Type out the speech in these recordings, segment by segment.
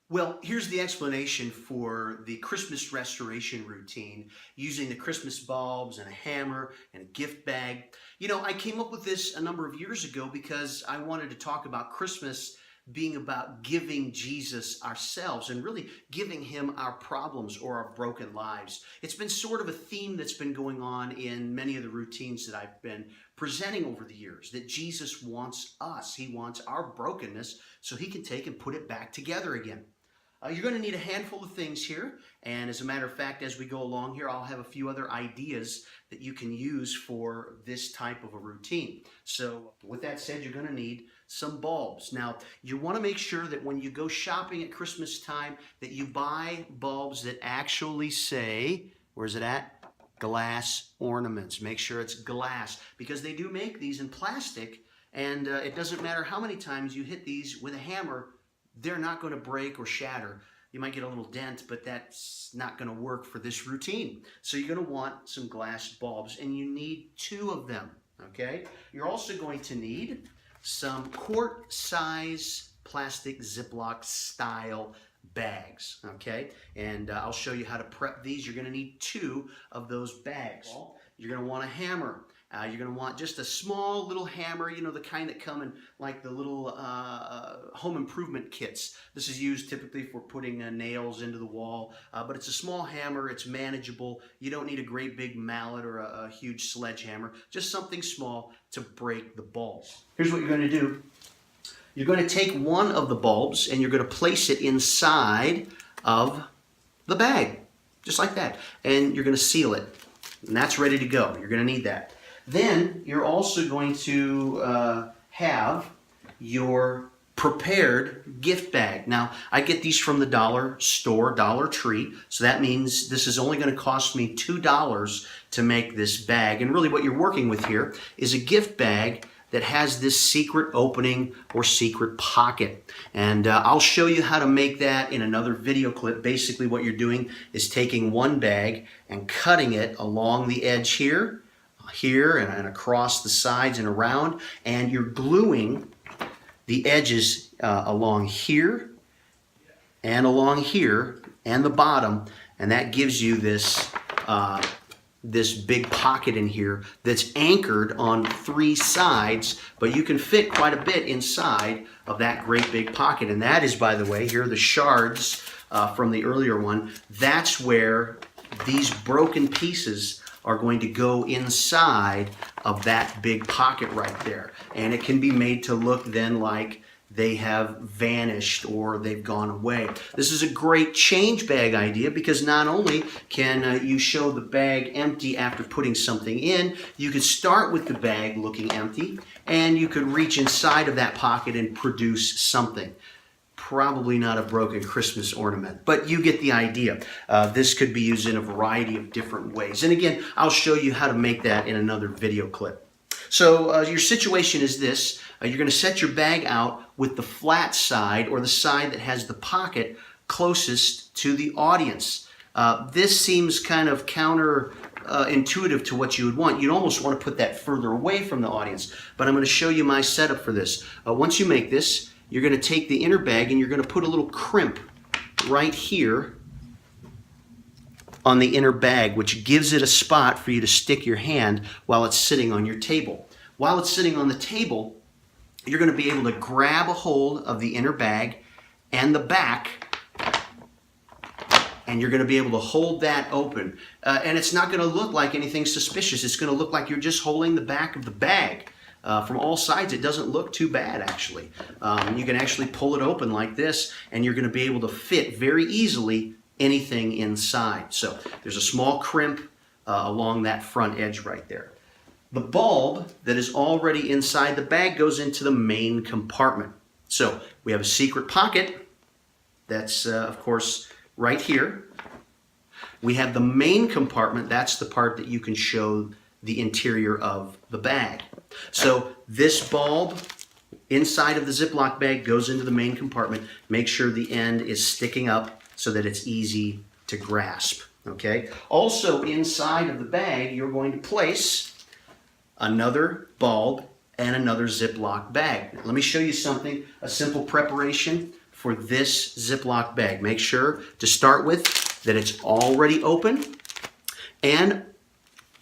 Well, here's the explanation for the Christmas restoration routine using the Christmas bulbs and a hammer and a gift bag. You know, I came up with this a number of years ago because I wanted to talk about Christmas being about giving Jesus ourselves and really giving him our problems or our broken lives. It's been sort of a theme that's been going on in many of the routines that I've been presenting over the years, that Jesus wants us. He wants our brokenness so he can take and put it back together again. You're going to need a handful of things here, and as a matter of fact, as we go along here, I'll have a few other ideas that you can use for this type of a routine. So with that said, you're going to need some bulbs. Now, you want to make sure that when you go shopping at Christmas time that you buy bulbs that actually say, where's it at? Glass ornaments. Make sure it's glass, because they do make these in plastic, and it doesn't matter how many times you hit these with a hammer, they're not going to break or shatter. You might get a little dent, but that's not going to work for this routine. So you're going to want some glass bulbs, and you need 2 of them, okay? You're also going to need some quart-size plastic Ziploc style bags, okay? And I'll show you how to prep these. You're going to need 2 of those bags. You're going to want a hammer. You're going to want just a small little hammer, you know, the kind that come in like the little home improvement kits. This is used typically for putting nails into the wall, but it's a small hammer. It's manageable. You don't need a great big mallet or a huge sledgehammer, just something small to break the bulbs. Here's what you're going to do. You're going to take one of the bulbs and you're going to place it inside of the bag, just like that, and you're going to seal it, and that's ready to go. You're going to need that. Then you're also going to have your prepared gift bag. Now, I get these from the dollar store, Dollar Tree, so that means this is only going to cost me $2 to make this bag. And really what you're working with here is a gift bag that has this secret opening or secret pocket. And I'll show you how to make that in another video clip. Basically what you're doing is taking one bag and cutting it along the edge here and across the sides and around, and you're gluing the edges along here and along here and the bottom, and that gives you this this big pocket in here that's anchored on 3 sides, but you can fit quite a bit inside of that great big pocket. And that is, by the way, here are the shards from the earlier one. That's where these broken pieces are going to go inside of that big pocket right there. And it can be made to look then like they have vanished or they've gone away. This is a great change bag idea because not only can you show the bag empty after putting something in, you could start with the bag looking empty and you could reach inside of that pocket and produce something. Probably not a broken Christmas ornament, but you get the idea. This could be used in a variety of different ways. And again, I'll show you how to make that in another video clip. So your situation is this. You're going to set your bag out with the flat side or the side that has the pocket closest to the audience. This seems kind of counterintuitive to what you would want. You'd almost want to put that further away from the audience, but I'm going to show you my setup for this. Once you make this, you're going to take the inner bag and you're going to put a little crimp right here on the inner bag, which gives it a spot for you to stick your hand while it's sitting on your table. While it's sitting on the table, you're going to be able to grab a hold of the inner bag and the back, and you're going to be able to hold that open. And it's not going to look like anything suspicious. It's going to look like you're just holding the back of the bag. From all sides, it doesn't look too bad, actually. You can actually pull it open like this, and you're going to be able to fit very easily anything inside. So there's a small crimp along that front edge right there. The bulb that is already inside the bag goes into the main compartment. So we have a secret pocket that's, of course, right here. We have the main compartment. That's the part that you can show the interior of the bag. So this bulb inside of the Ziploc bag goes into the main compartment. Make sure the end is sticking up so that it's easy to grasp. Okay. Also inside of the bag, you're going to place another bulb and another Ziploc bag. Now, let me show you something, a simple preparation for this Ziploc bag. Make sure to start with that it's already open, and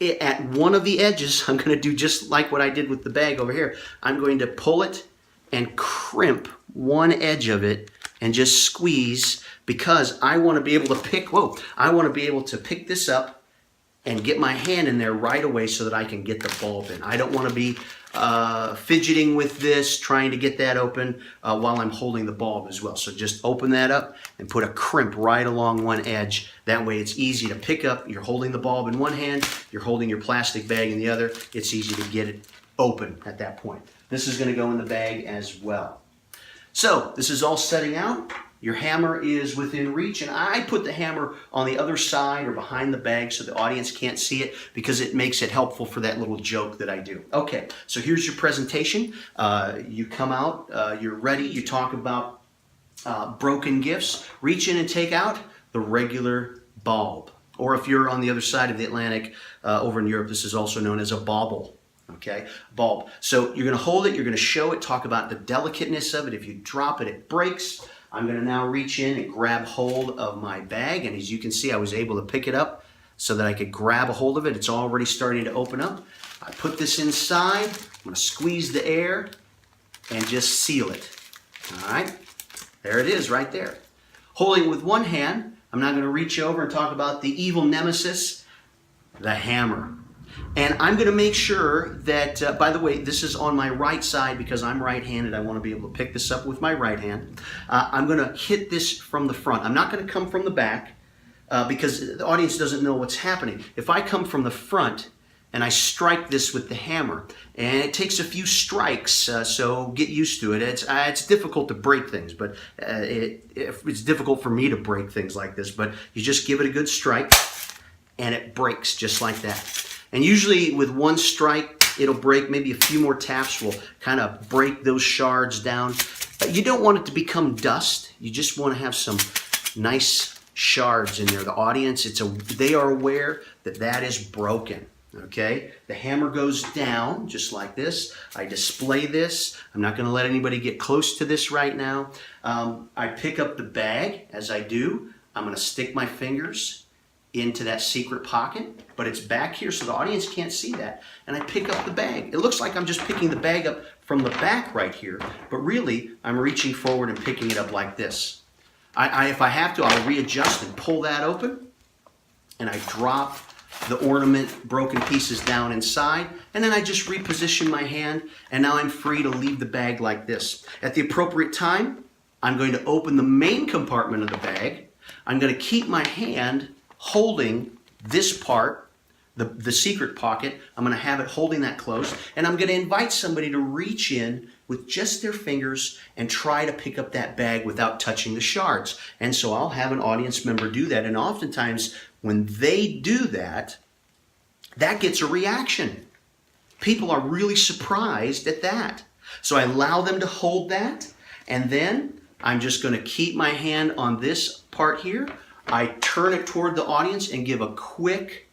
at one of the edges, I'm going to do just like what I did with the bag over here. I'm going to pull it and crimp one edge of it and just squeeze, because I want to be able to pick this up and get my hand in there right away so that I can get the bulb in. I don't want to be fidgeting with this, trying to get that open while I'm holding the bulb as well. So just open that up and put a crimp right along one edge. That way it's easy to pick up. You're holding the bulb in one hand, you're holding your plastic bag in the other. It's easy to get it open at that point. This is going to go in the bag as well. So this is all setting out. Your hammer is within reach, and I put the hammer on the other side or behind the bag so the audience can't see it, because it makes it helpful for that little joke that I do. Okay, so here's your presentation. You come out, you're ready, you talk about broken gifts. Reach in and take out the regular bulb. Or if you're on the other side of the Atlantic, over in Europe, this is also known as a bauble. Okay, bulb. So you're going to hold it, you're going to show it, talk about the delicateness of it. If you drop it, it breaks. I'm going to now reach in and grab hold of my bag, and as you can see, I was able to pick it up so that I could grab a hold of it. It's already starting to open up. I put this inside. I'm going to squeeze the air and just seal it. All right, there it is right there. Holding it with one hand, I'm now going to reach over and talk about the evil nemesis, the hammer. And I'm going to make sure that, by the way, this is on my right side because I'm right-handed. I want to be able to pick this up with my right hand. I'm going to hit this from the front. I'm not going to come from the back because the audience doesn't know what's happening. If I come from the front and I strike this with the hammer, and it takes a few strikes, so get used to it. It's difficult to break things, but it's difficult for me to break things like this. But you just give it a good strike, and it breaks just like that. And usually with one strike, it'll break. Maybe a few more taps will kind of break those shards down. You don't want it to become dust. You just want to have some nice shards in there. The audience, they are aware that that is broken. Okay? The hammer goes down just like this. I display this. I'm not going to let anybody get close to this right now. I pick up the bag. As I do, I'm going to stick my fingers into that secret pocket, but it's back here so the audience can't see that. And I pick up the bag. It looks like I'm just picking the bag up from the back right here, but really I'm reaching forward and picking it up like this. If I have to, I'll readjust and pull that open, and I drop the ornament broken pieces down inside, and then I just reposition my hand, and now I'm free to leave the bag like this. At the appropriate time, I'm going to open the main compartment of the bag. I'm going to keep my hand holding this part, the secret pocket. I'm going to have it holding that close, and I'm going to invite somebody to reach in with just their fingers and try to pick up that bag without touching the shards. And so I'll have an audience member do that, and oftentimes when they do that, that gets a reaction. People are really surprised at that. So I allow them to hold that, and then I'm just going to keep my hand on this part here. I turn it toward the audience and give a quick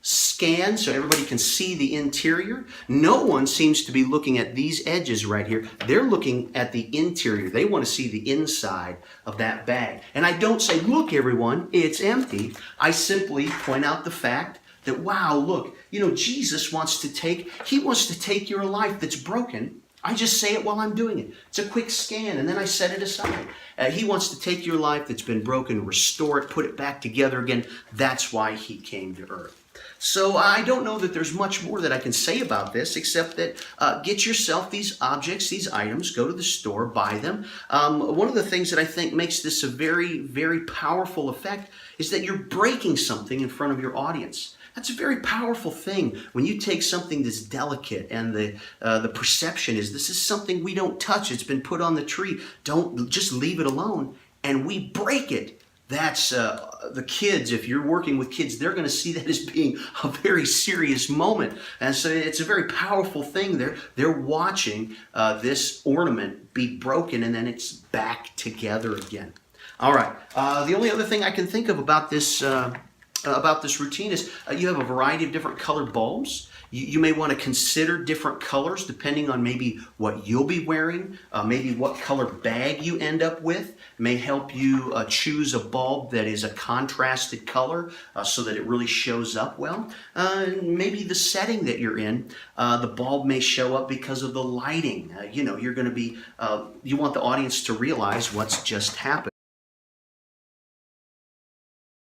scan so everybody can see the interior. No one seems to be looking at these edges right here. They're looking at the interior. They want to see the inside of that bag. And I don't say, look everyone, it's empty. I simply point out the fact that, wow, look, Jesus wants to take your life that's broken. I just say it while I'm doing it. It's a quick scan, and then I set it aside. He wants to take your life that's been broken, restore it, put it back together again. That's why he came to earth. So I don't know that there's much more that I can say about this, except that get yourself these objects, these items, go to the store, buy them. One of the things that I think makes this a very, very powerful effect is that you're breaking something in front of your audience. That's a very powerful thing when you take something that's delicate and the perception is this is something we don't touch. It's been put on the tree. Don't just leave it alone, and we break it. That's the kids. If you're working with kids, they're going to see that as being a very serious moment, and so it's a very powerful thing. They're watching this ornament be broken, and then it's back together again. All right. The only other thing I can think of about this about this routine is you have a variety of different color bulbs. You may want to consider different colors depending on maybe what you'll be wearing, maybe what color bag you end up with may help you choose a bulb that is a contrasted color so that it really shows up well. And maybe the setting that you're in, the bulb may show up because of the lighting. You know, you're going to be, you want the audience to realize what's just happened.